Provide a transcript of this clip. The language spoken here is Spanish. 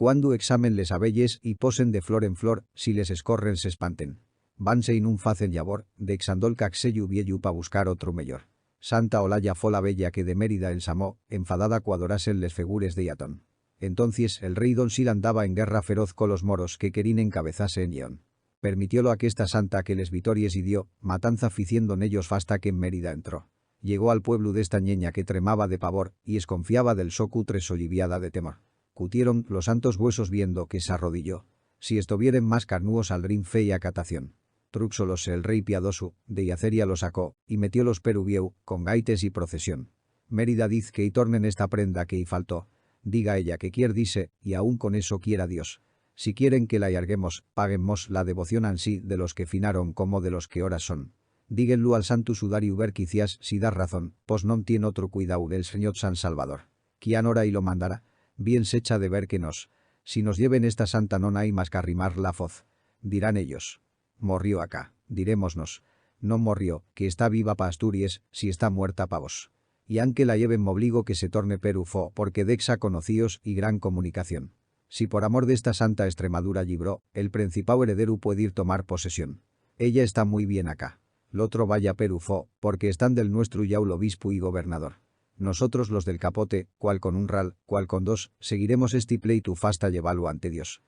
cuando examen les abelles y posen de flor en flor, si les escorren se espanten. Vanse y nun facen llavor, de Xandol caxellu vieyu pa buscar otro mellor. Santa Olaya fo la bella que de Mérida ensamó, enfadada cuadorasen les fegures de Iatón. Entonces el rey Don Sil andaba en guerra feroz con los moros que querían encabezase en Ión. Permitiólo aquesta santa que les vitories y dio, matanza ficiendon ellos fasta que en Mérida entró. Llegó al pueblo de esta ñeña que tremaba de pavor y esconfiaba del so cutre soliviada de temor. Cutieron los santos huesos viendo que se arrodilló. Si estuvieren más carnuos aldrín fe y acatación. Trúxolos el rey piadoso, de Yaceria lo sacó, y metiólos peruvieu, con gaites y procesión. Mérida diz que y tornen esta prenda que y faltó. Diga ella que quier dice, y aún con eso quiera Dios. Si quieren que la hallarguemos, paguemos la devoción ansí de los que finaron como de los que horas son. Díguenlo al santo sudariu ver quiciás si da razón, pues non tiene otro cuidado el señor San Salvador. Quián ora y lo mandará, bien se echa de ver que si nos lleven esta santa non hay más que arrimar la foz. Dirán ellos. Morrió acá, dirémonos. No morrió, que está viva pa Asturias, si está muerta pa vos. Y aunque la lleven m'obligo que se torne perufo porque dexa conocíos y gran comunicación. Si por amor de esta santa Extremadura libró, el principal heredero puede ir tomar posesión. Ella está muy bien acá. L'otro vaya perufo, porque están del nuestro ya el obispo y gobernador. Nosotros los del capote, cual con un ral, cual con dos, seguiremos este pleito fasta llevarlo ante Dios.